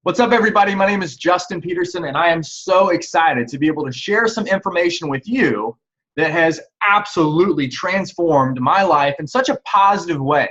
What's up, everybody? My name is Justin Peterson, and I am so excited to be able to share some information with you that has absolutely transformed my life in such a positive way.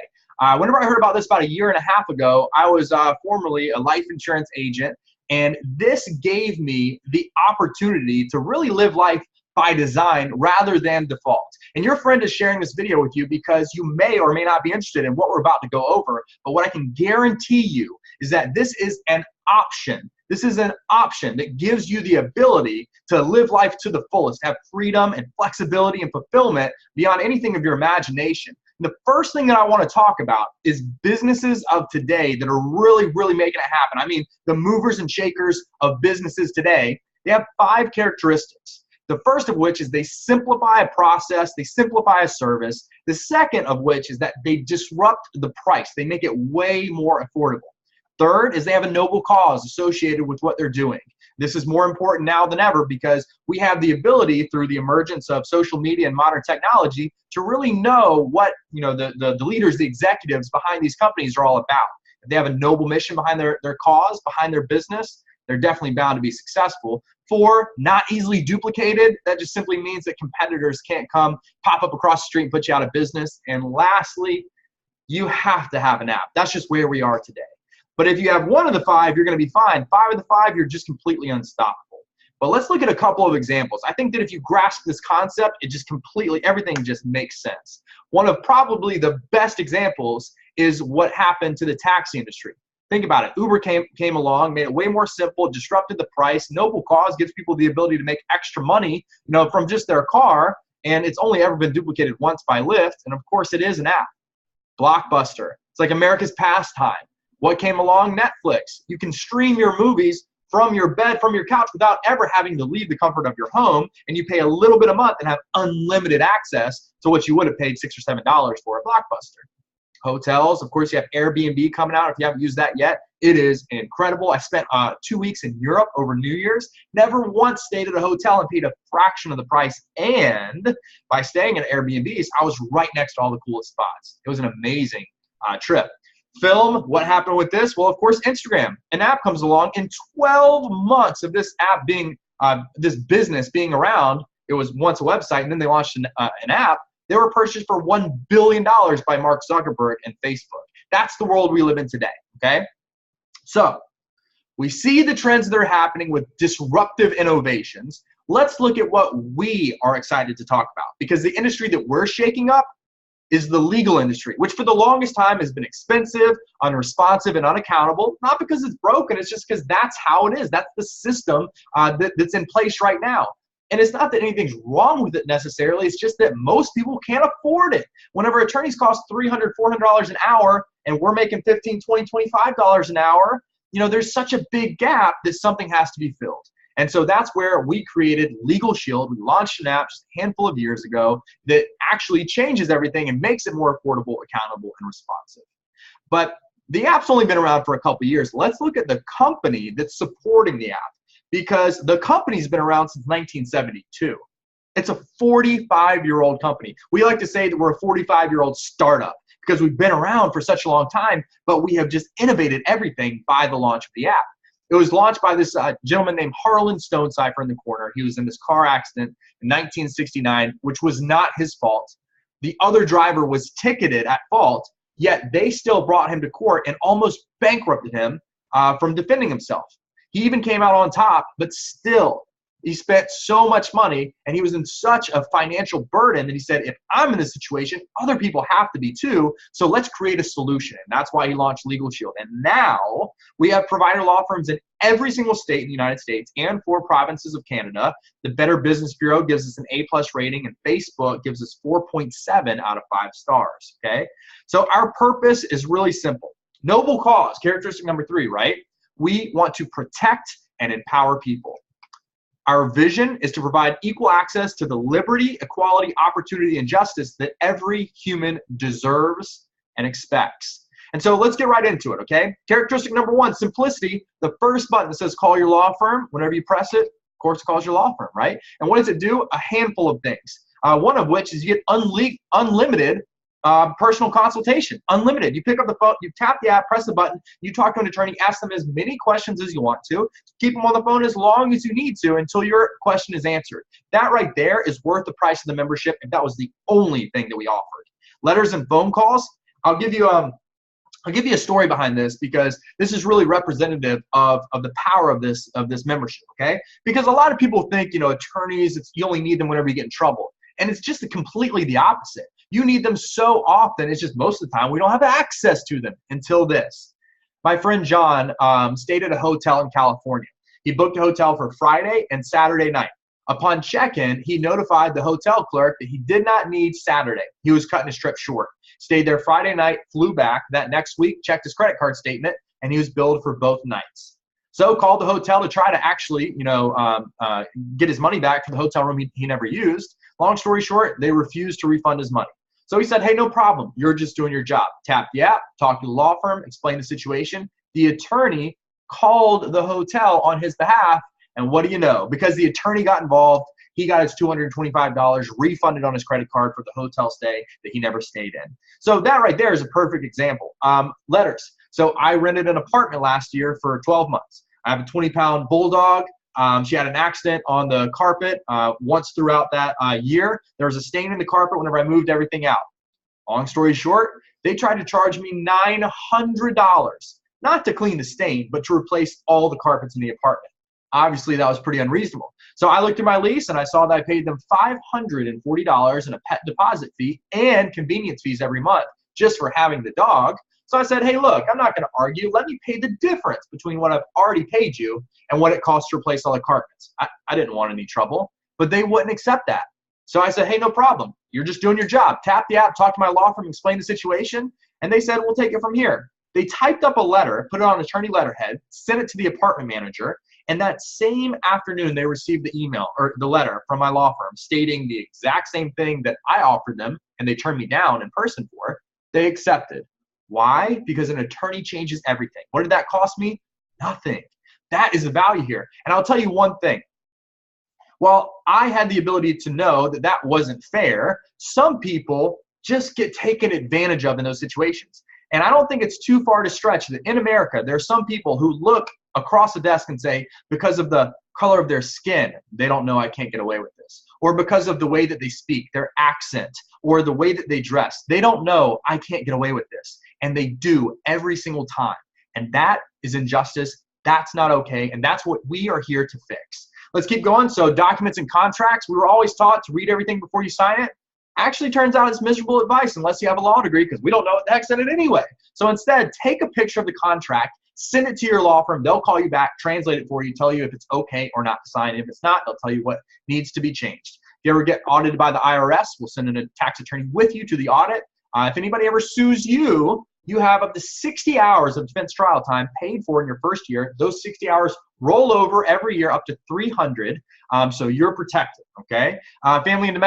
Whenever I heard about this about a year and a half ago, I was formerly a life insurance agent, and this gave me the opportunity to really live life by design rather than default. And your friend is sharing this video with you because you may or may not be interested in what we're about to go over, but what I can guarantee you is that this is an option. This is an option that gives you the ability to live life to the fullest, have freedom and flexibility and fulfillment beyond anything of your imagination. The first thing that I want to talk about is businesses of today that are really making it happen. I mean, the movers and shakers of businesses today, they have 5 characteristics. The first of which is they simplify a process, they simplify a service. The second of which is that they disrupt the price. They make it way more affordable. Third is they have a noble cause associated with what they're doing. This is more important now than ever because we have the ability through the emergence of social media and modern technology to really know what the leaders, the executives behind these companies are all about. If they have a noble mission behind their cause, behind their business, they're definitely bound to be successful. 4, not easily duplicated. That just simply means that competitors can't come, pop up across the street and put you out of business. And lastly, you have to have an app. That's just where we are today. But if you have 1 of the 5, you're going to be fine. 5 of the 5, you're just completely unstoppable. But let's look at a couple of examples. I think that if you grasp this concept, it just completely, everything just makes sense. One of probably the best examples is what happened to the taxi industry. Think about it. Uber came along, made it way more simple, disrupted the price. Noble cause gives people the ability to make extra money, from just their car, and it's only ever been duplicated once by Lyft. And of course, it is an app. Blockbuster. It's like America's pastime. What came along? Netflix. You can stream your movies from your bed, from your couch, without ever having to leave the comfort of your home, and you pay a little bit a month and have unlimited access to what you would have paid $6 or $7 for a Blockbuster. Hotels, of course, you have Airbnb coming out. If you haven't used that yet, it is incredible. I spent 2 weeks in Europe over New Year's, never once stayed at a hotel and paid a fraction of the price. And by staying at Airbnbs, I was right next to all the coolest spots. It was an amazing trip. Film, what happened with this? Well, of course, Instagram. An app comes along. In 12 months of this app being, this business being around, it was once a website, and then they launched an app. They were purchased for $1 billion by Mark Zuckerberg and Facebook. That's the world we live in today, okay? So we see the trends that are happening with disruptive innovations. Let's look at what we are excited to talk about, because the industry that we're shaking up is the legal industry, which for the longest time has been expensive, unresponsive, and unaccountable. Not because it's broken, it's just because that's how it is. That's the system that's in place right now. And it's not that anything's wrong with it necessarily, it's just that most people can't afford it. Whenever attorneys cost $300, $400 an hour, and we're making $15, $20, $25 an hour, there's such a big gap that something has to be filled. And so that's where we created Legal Shield. We launched an app just a handful of years ago that actually changes everything and makes it more affordable, accountable, and responsive. But the app's only been around for a couple of years. Let's look at the company that's supporting the app, because the company's been around since 1972. It's a 45-year-old company. We like to say that we're a 45-year-old startup because we've been around for such a long time, but we have just innovated everything by the launch of the app. It was launched by this gentleman named Harlan Stonecipher in the corner. He was in this car accident in 1969, which was not his fault. The other driver was ticketed at fault, yet they still brought him to court and almost bankrupted him from defending himself. He even came out on top, but still, he spent so much money and he was in such a financial burden that he said, if I'm in this situation, other people have to be too, so let's create a solution. And that's why he launched Legal Shield. And now we have provider law firms in every single state in the United States and 4 provinces of Canada. The Better Business Bureau gives us an A+ rating, and Facebook gives us 4.7 out of 5 stars, okay? So our purpose is really simple. Noble cause, characteristic number 3, right? We want to protect and empower people. Our vision is to provide equal access to the liberty, equality, opportunity, and justice that every human deserves and expects. And so let's get right into it, okay? Characteristic number 1, simplicity. The first button that says call your law firm, whenever you press it, of course it calls your law firm, right? And what does it do? A handful of things. One of which is you get unlimited personal consultation, unlimited. You pick up the phone, you tap the app, press the button, you talk to an attorney, ask them as many questions as you want to, keep them on the phone as long as you need to until your question is answered. That right there is worth the price of the membership if that was the only thing that we offered. Letters and phone calls, I'll give you a story behind this because this is really representative of the power of this membership, okay? Because a lot of people think, attorneys, you only need them whenever you get in trouble. And it's just completely the opposite. You need them so often, it's just most of the time we don't have access to them until this. My friend John stayed at a hotel in California. He booked a hotel for Friday and Saturday night. Upon check-in, he notified the hotel clerk that he did not need Saturday. He was cutting his trip short. Stayed there Friday night, flew back that next week, checked his credit card statement, and he was billed for both nights. So called the hotel to try to actually, get his money back for the hotel room he never used. Long story short, they refused to refund his money. So he said, hey, no problem. You're just doing your job. Tap the app, talk to the law firm, explain the situation. The attorney called the hotel on his behalf, and what do you know? Because the attorney got involved, he got his $225 refunded on his credit card for the hotel stay that he never stayed in. So that right there is a perfect example. Letters. So I rented an apartment last year for 12 months. I have a 20-pound bulldog. She had an accident on the carpet once throughout that year. There was a stain in the carpet whenever I moved everything out. Long story short, they tried to charge me $900, not to clean the stain, but to replace all the carpets in the apartment. Obviously, that was pretty unreasonable. So I looked at my lease and I saw that I paid them $540 in a pet deposit fee and convenience fees every month just for having the dog. So I said, hey, look, I'm not going to argue. Let me pay the difference between what I've already paid you and what it costs to replace all the carpets. I didn't want any trouble, but they wouldn't accept that. So I said, hey, no problem. You're just doing your job. Tap the app, talk to my law firm, explain the situation. And they said, we'll take it from here. They typed up a letter, put it on attorney letterhead, sent it to the apartment manager. And that same afternoon, they received the email or the letter from my law firm stating the exact same thing that I offered them and they turned me down in person for. They accepted. Why? Because an attorney changes everything. What did that cost me? Nothing. That is the value here. And I'll tell you one thing. While I had the ability to know that that wasn't fair, some people just get taken advantage of in those situations. And I don't think it's too far to stretch that in America, there are some people who look across the desk and say, because of the color of their skin, they don't know I can't get away with this. Or because of the way that they speak, their accent, or the way that they dress, they don't know I can't get away with this. And they do every single time. And that is injustice. That's not okay. And that's what we are here to fix. Let's keep going. So documents and contracts, we were always taught to read everything before you sign it. Actually turns out it's miserable advice unless you have a law degree because we don't know what the heck's in it anyway. So instead, take a picture of the contract, send it to your law firm. They'll call you back, translate it for you, tell you if it's okay or not to sign. If it's not, they'll tell you what needs to be changed. If you ever get audited by the IRS, we'll send in a tax attorney with you to the audit. If anybody ever sues you, you have up to 60 hours of defense trial time paid for in your first year. Those 60 hours roll over every year up to 300, so you're protected, okay? Family and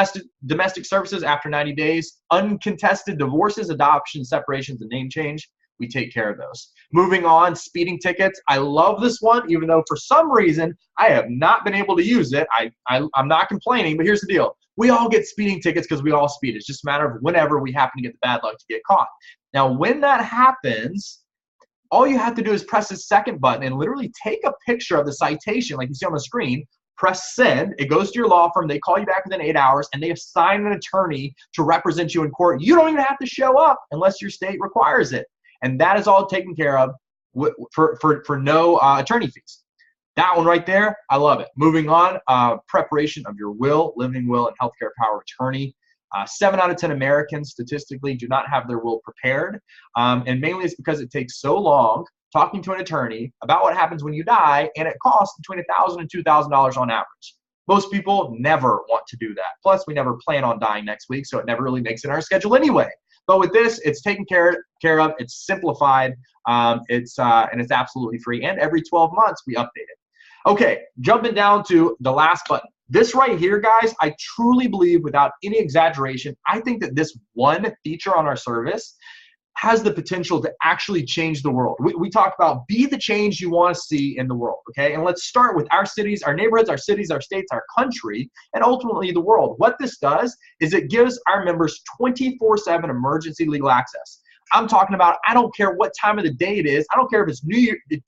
domestic services after 90 days. Uncontested divorces, adoption, separations, and name change. We take care of those. Moving on, speeding tickets. I love this one, even though for some reason I have not been able to use it. I'm not complaining, but here's the deal. We all get speeding tickets because we all speed. It's just a matter of whenever we happen to get the bad luck to get caught. Now, when that happens, all you have to do is press the second button and literally take a picture of the citation like you see on the screen, press send, it goes to your law firm, they call you back within 8 hours, and they assign an attorney to represent you in court. You don't even have to show up unless your state requires it. And that is all taken care of for no attorney fees. That one right there, I love it. Moving on, preparation of your will, living will, and healthcare power of attorney. 7 out of 10 Americans statistically do not have their will prepared. And mainly it's because it takes so long talking to an attorney about what happens when you die, and it costs between $1,000 and $2,000 on average. Most people never want to do that. Plus, we never plan on dying next week, so it never really makes it in our schedule anyway. But with this, it's taken care of, it's simplified, and it's absolutely free. And every 12 months, we update it. Okay, jumping down to the last button. This right here, guys, I truly believe, without any exaggeration, I think that this one feature on our service has the potential to actually change the world. We talk about be the change you want to see in the world, okay? And let's start with our cities, our neighborhoods, our cities, our states, our country, and ultimately the world. What this does is it gives our members 24/7 emergency legal access. I'm talking about, I don't care what time of the day it is. I don't care if it's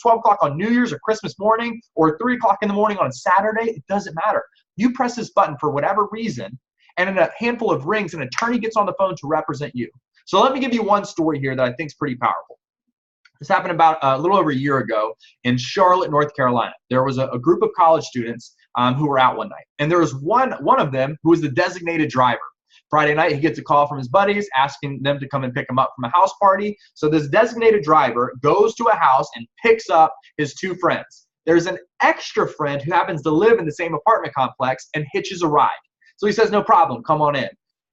12 o'clock on New Year's or Christmas morning or 3 o'clock in the morning on Saturday. It doesn't matter. You press this button for whatever reason, and in a handful of rings, an attorney gets on the phone to represent you. So let me give you one story here that I think is pretty powerful. This happened about a little over a year ago in Charlotte, North Carolina. There was a group of college students who were out one night. And there was one of them who was the designated driver. Friday night, he gets a call from his buddies asking them to come and pick him up from a house party. So this designated driver goes to a house and picks up his two friends. There's an extra friend who happens to live in the same apartment complex and hitches a ride. So he says, no problem, come on in.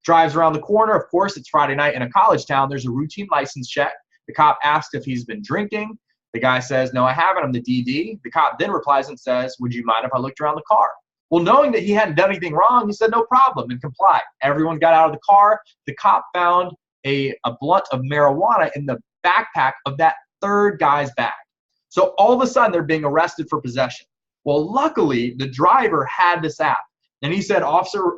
Drives around the corner. Of course, it's Friday night in a college town. There's a routine license check. The cop asks if he's been drinking. The guy says, no, I haven't. I'm the DD. The cop then replies and says, would you mind if I looked around the car? Well, knowing that he hadn't done anything wrong, he said, no problem, and complied. Everyone got out of the car. The cop found a blunt of marijuana in the backpack of that third guy's bag. So all of a sudden, they're being arrested for possession. Well, luckily, the driver had this app. And he said, officer,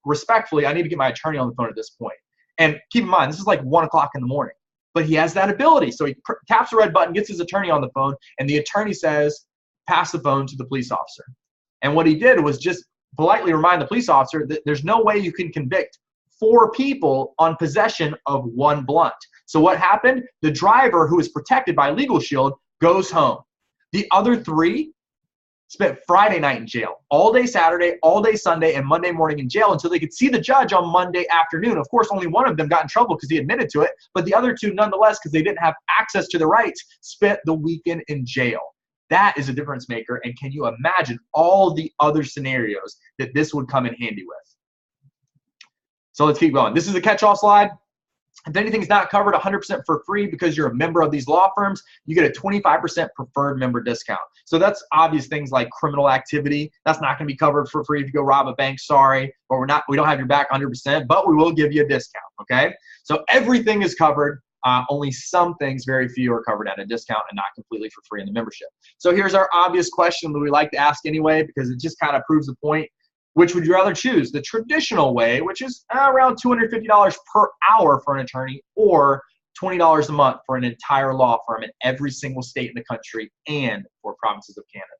respectfully, I need to get my attorney on the phone at this point. And keep in mind, this is like 1 o'clock in the morning. But he has that ability. So he taps the red button, gets his attorney on the phone, and the attorney says, pass the phone to the police officer. And what he did was just politely remind the police officer that there's no way you can convict 4 people on possession of 1 blunt. So what happened? The driver, who is protected by Legal Shield, goes home. The other 3 spent Friday night in jail, all day Saturday, all day Sunday, and Monday morning in jail until they could see the judge on Monday afternoon. Of course, only one of them got in trouble because he admitted to it, but the other 2, nonetheless, because they didn't have access to the rights, spent the weekend in jail. That is a difference maker, and can you imagine all the other scenarios that this would come in handy with? So let's keep going. This is a catch-all slide. If anything's not covered 100% for free because you're a member of these law firms, you get a 25% preferred member discount. So that's obvious things like criminal activity. That's not going to be covered for free if you go rob a bank, sorry, or we don't have your back 100%, but we will give you a discount, okay? So everything is covered. Only some things, very few, are covered at a discount and not completely for free in the membership. So here's our obvious question that we like to ask anyway, because it just kind of proves the point. Which would you rather choose? The traditional way, which is around $250 per hour for an attorney, or $20 a month for an entire law firm in every single state in the country and 4 provinces of Canada.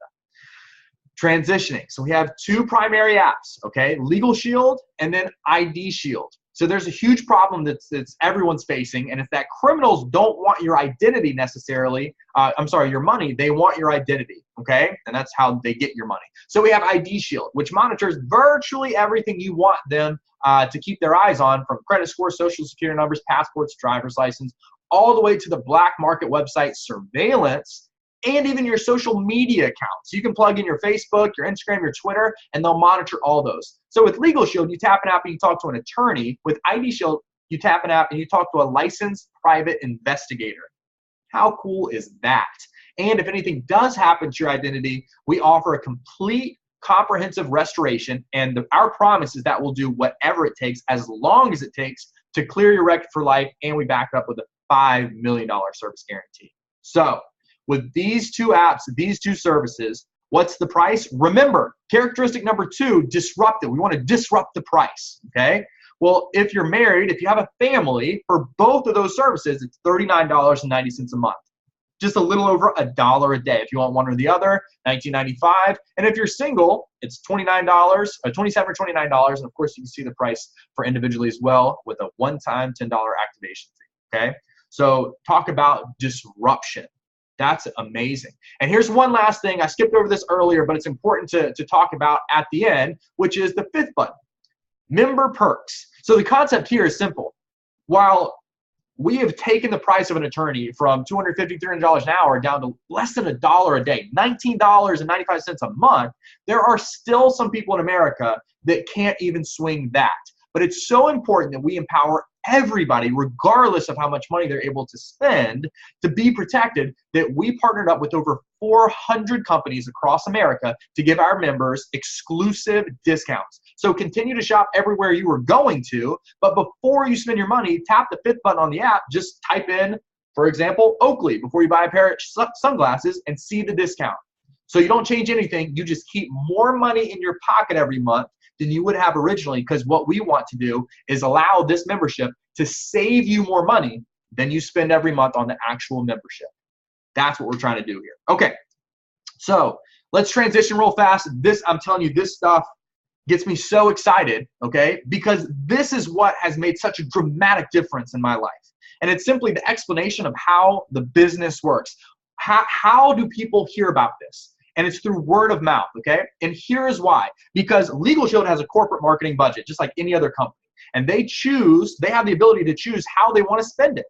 Transitioning. So we have 2 primary apps, okay? Legal Shield and then ID Shield. So there's a huge problem that's everyone's facing, and it's that criminals don't want your identity necessarily. Your money. They want your identity, okay? And that's how they get your money. So we have ID Shield, which monitors virtually everything you want them to keep their eyes on, from credit score, social security numbers, passports, driver's license, all the way to the black market website surveillance, and even your social media accounts. You can plug in your Facebook, your Instagram, your Twitter, and they'll monitor all those. So with Legal Shield, you tap an app and you talk to an attorney. With ID Shield, you tap an app and you talk to a licensed private investigator. How cool is that? And if anything does happen to your identity, we offer a complete comprehensive restoration, and our promise is that we'll do whatever it takes, as long as it takes, to clear your record for life, and we back it up with a $5 million service guarantee. So with these 2 apps, these 2 services, what's the price? Remember, characteristic number 2, disruptive. We want to disrupt the price, okay? Well, if you're married, if you have a family, for both of those services, it's $39.90 a month. Just a little over $1 a day. If you want one or the other, $19.95. And if you're single, it's $27 or $29. And of course, you can see the price for individually as well, with a one-time $10 activation fee, okay? So talk about disruption. That's amazing. And here's one last thing. I skipped over this earlier, but it's important to talk about at the end, which is the 5th button, member perks. So the concept here is simple. While we have taken the price of an attorney from $250, $300 an hour down to less than $1 a day, $19.95 a month, there are still some people in America that can't even swing that. But it's so important that we empower everybody, regardless of how much money they're able to spend, to be protected, that we partnered up with over 400 companies across America to give our members exclusive discounts. So continue to shop everywhere you are going to, but before you spend your money, tap the fifth button on the app. Just type in, for example, Oakley before you buy a pair of sunglasses and see the discount. So you don't change anything. You just keep more money in your pocket every month than you would have originally, because what we want to do is allow this membership to save you more money than you spend every month on the actual membership. That's what we're trying to do here. Okay, so let's transition real fast. I'm telling you, this stuff gets me so excited, okay, because this is what has made such a dramatic difference in my life. And it's simply the explanation of how the business works. How do people hear about this? And it's through word of mouth, okay? And here's why. Because Legal Shield has a corporate marketing budget, just like any other company. And they have the ability to choose how they want to spend it.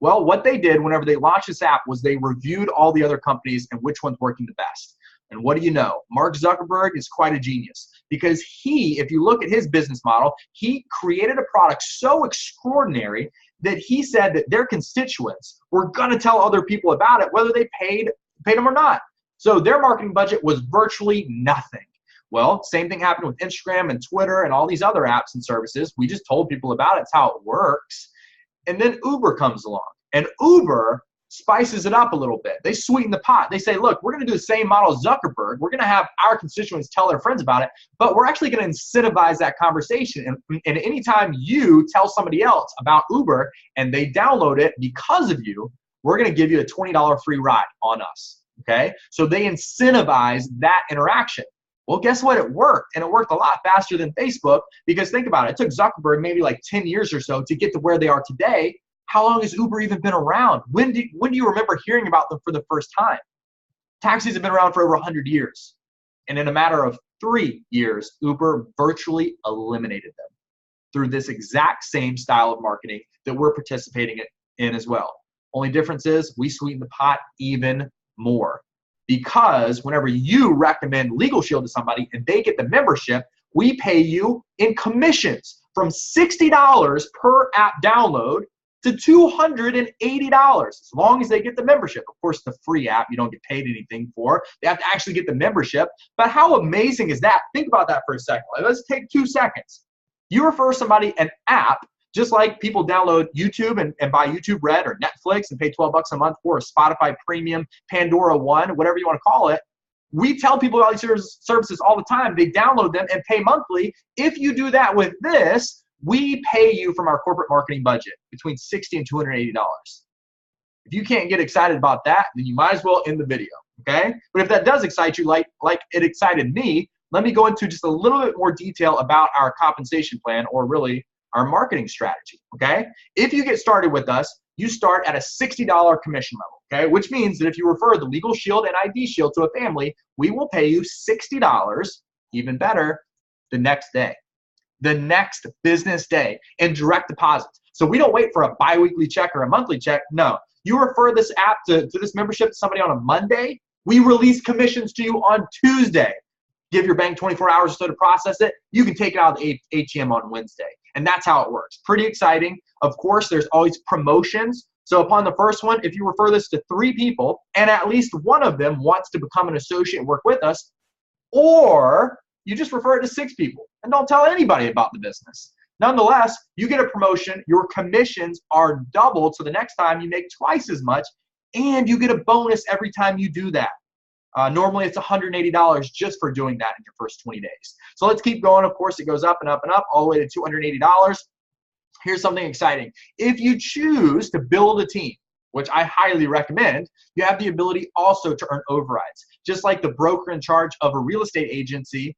Well, what they did whenever they launched this app was they reviewed all the other companies and which one's working the best. And what do you know? Mark Zuckerberg is quite a genius, because if you look at his business model, he created a product so extraordinary that he said that their constituents were going to tell other people about it, whether they paid them or not. So their marketing budget was virtually nothing. Well, same thing happened with Instagram and Twitter and all these other apps and services. We just told people about it. It's how it works. And then Uber comes along, and Uber spices it up a little bit. They sweeten the pot. They say, look, we're going to do the same model as Zuckerberg. We're going to have our constituents tell their friends about it, but we're actually going to incentivize that conversation. And anytime you tell somebody else about Uber and they download it because of you, we're going to give you a $20 free ride on us. Okay? So they incentivize that interaction. Well, guess what? It worked, and it worked a lot faster than Facebook, because think about it. It took Zuckerberg maybe like 10 years or so to get to where they are today. How long has Uber even been around? When do you remember hearing about them for the first time? Taxis have been around for over 100 years. And in a matter of 3 years, Uber virtually eliminated them through this exact same style of marketing that we're participating in as well. Only difference is we sweeten the pot even more. Because whenever you recommend Legal Shield to somebody and they get the membership, we pay you in commissions from $60 per app download to $280 as long as they get the membership. Of course, the free app you don't get paid anything for. They have to actually get the membership. But how amazing is that? Think about that for a second. Let's take 2 seconds. You refer somebody an app, just like people download YouTube and buy YouTube Red or Netflix and pay $12 a month for a Spotify Premium, Pandora One, whatever you want to call it. We tell people about these services all the time. They download them and pay monthly. If you do that with this, we pay you from our corporate marketing budget between $60 and $280. If you can't get excited about that, then you might as well end the video, okay? But if that does excite you like it excited me, let me go into just a little bit more detail about our compensation plan, or really our marketing strategy, okay? If you get started with us, you start at a $60 commission level, okay? Which means that if you refer the Legal Shield and ID Shield to a family, we will pay you $60, even better, the next day. The next business day in direct deposits. So we don't wait for a bi-weekly check or a monthly check. No, you refer this app to this membership to somebody on a Monday, we release commissions to you on Tuesday. Give your bank 24 hours or so to process it. You can take it out of the ATM on Wednesday. And that's how it works. Pretty exciting. Of course, there's always promotions. So upon the first one, if you refer this to 3 people and at least one of them wants to become an associate and work with us, or you just refer it to 6 people and don't tell anybody about the business. Nonetheless, you get a promotion, your commissions are doubled, so the next time you make twice as much, and you get a bonus every time you do that. Normally it's $180 just for doing that in your first 20 days. So let's keep going. Of course, it goes up and up and up all the way to $280. Here's something exciting. If you choose to build a team, which I highly recommend, you have the ability also to earn overrides. Just like the broker in charge of a real estate agency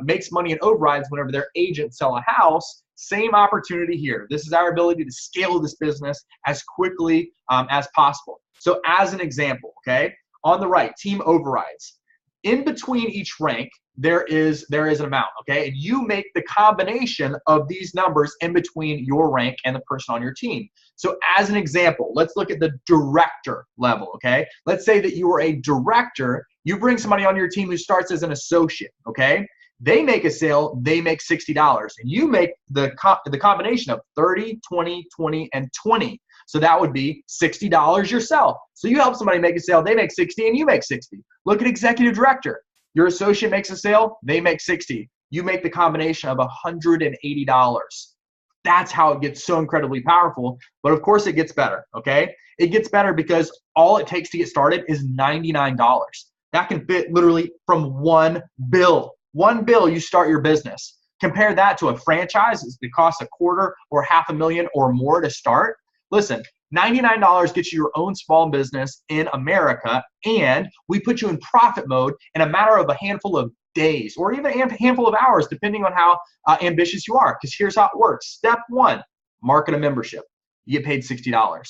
makes money in overrides whenever their agents sell a house, same opportunity here. This is our ability to scale this business as quickly as possible. So as an example, okay, on the right, team overrides. In between each rank, there is an amount, okay? And you make the combination of these numbers in between your rank and the person on your team. So as an example, let's look at the director level, okay? Let's say that you are a director. You bring somebody on your team who starts as an associate, okay? They make a sale, they make $60. And you make the combination of 30, 20, 20, and 20. So that would be $60 yourself. So you help somebody make a sale, they make 60 and you make 60. Look at executive director. Your associate makes a sale, they make 60. You make the combination of $180. That's how it gets so incredibly powerful. But of course it gets better, okay? It gets better because all it takes to get started is $99. That can fit literally from one bill. One bill, you start your business. Compare that to a franchise that costs a quarter or $500,000 or more to start. Listen, $99 gets you your own small business in America, and we put you in profit mode in a matter of a handful of days or even a handful of hours, depending on how ambitious you are. Because here's how it works. Step 1, market a membership. You get paid $60.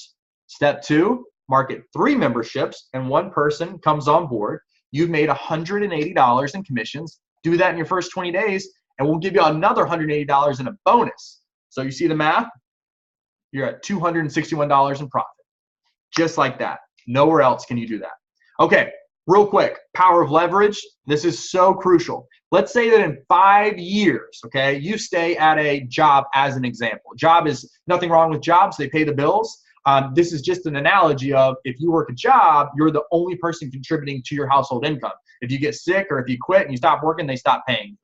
Step 2, market 3 memberships, and 1 person comes on board. You've made $180 in commissions. Do that in your first 20 days, and we'll give you another $180 in a bonus. So you see the math? You're at $261 in profit. Just like that. Nowhere else can you do that. Okay, real quick, power of leverage. This is so crucial. Let's say that in 5 years, okay, you stay at a job as an example. Job is nothing wrong with jobs. They pay the bills. This is just an analogy of if you work a job, you're the only person contributing to your household income. If you get sick or if you quit and you stop working, they stop paying.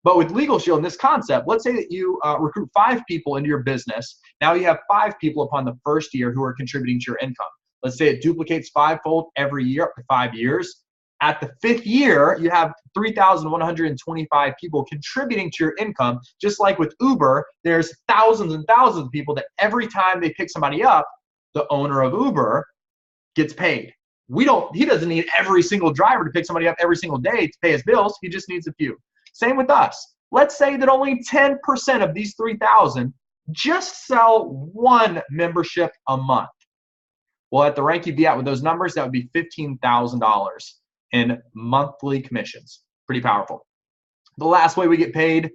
But with Legal Shield, in this concept, let's say that you recruit 5 people into your business. Now you have 5 people upon the first year who are contributing to your income. Let's say it duplicates 5-fold every year up to 5 years. At the 5th year, you have 3,125 people contributing to your income. Just like with Uber, there's thousands and thousands of people that every time they pick somebody up, the owner of Uber gets paid. He doesn't need every single driver to pick somebody up every single day to pay his bills. He just needs a few. Same with us. Let's say that only 10% of these 3,000 just sell 1 membership a month. Well, at the rank you'd be at with those numbers, that would be $15,000 in monthly commissions. Pretty powerful. The last way we get paid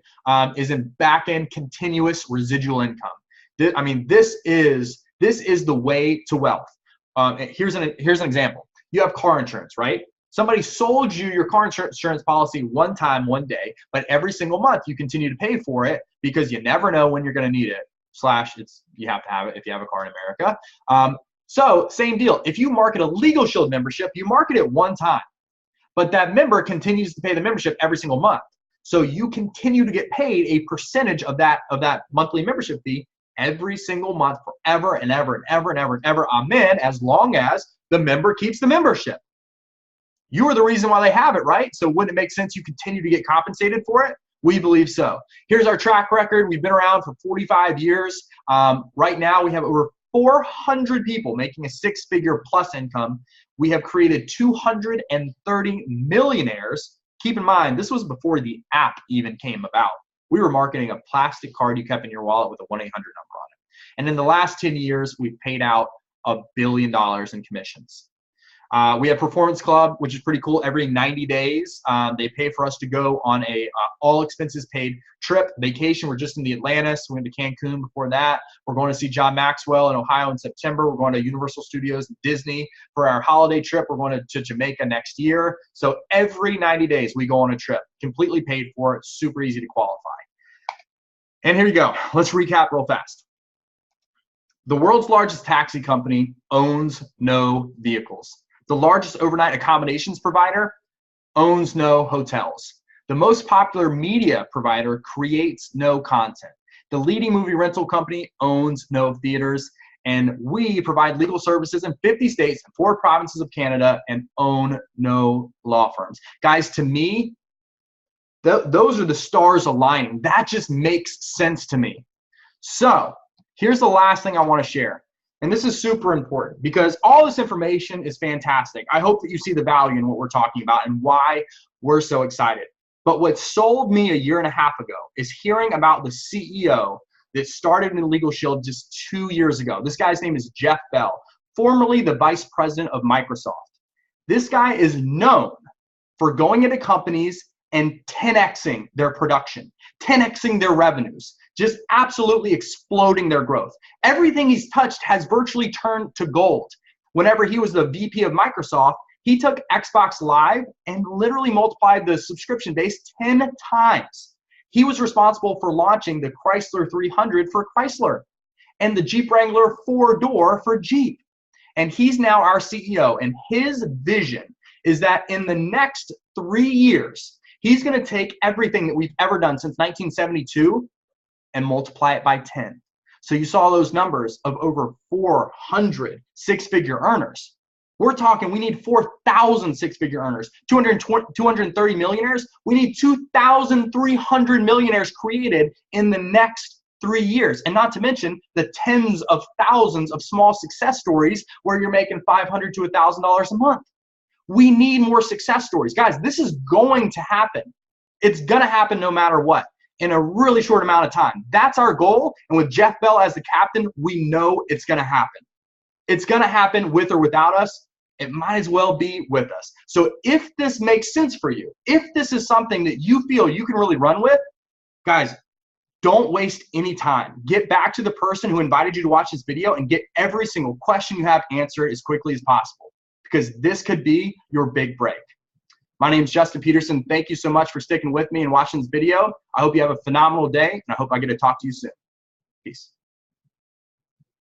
is in back-end continuous residual income. This is the way to wealth. Here's an example. You have car insurance, right? Somebody sold you your car insurance policy one time, one day, but every single month you continue to pay for it because you never know when you're going to need it. You have to have it if you have a car in America. So same deal. If you market a Legal Shield membership, you market it one time, but that member continues to pay the membership every single month. So you continue to get paid a percentage of that monthly membership fee every single month forever and ever and ever and ever and ever. Amen. As long as the member keeps the membership. You are the reason why they have it, right? So wouldn't it make sense you continue to get compensated for it? We believe so. Here's our track record. We've been around for 45 years. Right now, we have over 400 people making a 6-figure plus income. We have created 230 millionaires. Keep in mind, this was before the app even came about. We were marketing a plastic card you kept in your wallet with a 1-800 number on it. And in the last 10 years, we've paid out $1 billion in commissions. We have Performance Club, which is pretty cool. Every 90 days, they pay for us to go on a all expenses paid trip, vacation. We're just in the Atlantis. We went to Cancun before that. We're going to see John Maxwell in Ohio in September. We're going to Universal Studios and Disney for our holiday trip. We're going to Jamaica next year. So every 90 days, we go on a trip, completely paid for. It's super easy to qualify. And here you go. Let's recap real fast. The world's largest taxi company owns no vehicles. The largest overnight accommodations provider owns no hotels. The most popular media provider creates no content. The leading movie rental company owns no theaters. And we provide legal services in 50 states and 4 provinces of Canada and own no law firms. Guys, to me, those are the stars aligning. That just makes sense to me. So here's the last thing I want to share. And this is super important because all this information is fantastic. I hope that you see the value in what we're talking about and why we're so excited. But what sold me a year and a half ago is hearing about the CEO that started in Legal Shield just 2 years ago. This guy's name is Jeff Bell, formerly the vice president of Microsoft. This guy is known for going into companies and 10xing their production, 10xing their revenues, just absolutely exploding their growth. Everything he's touched has virtually turned to gold. Whenever he was the VP of Microsoft, He took Xbox Live and literally multiplied the subscription base 10 times. He was responsible for launching the Chrysler 300 for Chrysler and the Jeep Wrangler 4-door for Jeep. And he's now our CEO, and his vision is that in the next 3 years, he's going to take everything that we've ever done since 1972 and multiply it by 10. So you saw those numbers of over 400 six-figure earners. We're talking we need 4,000 six-figure earners, 230 millionaires. We need 2,300 millionaires created in the next 3 years. And not to mention the tens of thousands of small success stories where you're making $500 to $1,000 a month. We need more success stories. Guys, this is going to happen. It's going to happen no matter what in a really short amount of time. That's our goal. And with Jeff Bell as the captain, we know it's going to happen. It's going to happen with or without us. It might as well be with us. So if this makes sense for you, if this is something that you feel you can really run with, guys, don't waste any time. Get back to the person who invited you to watch this video and get every single question you have answered as quickly as possible, because this could be your big break. My name is Justin Peterson. Thank you so much for sticking with me and watching this video. I hope you have a phenomenal day, and I hope I get to talk to you soon. Peace.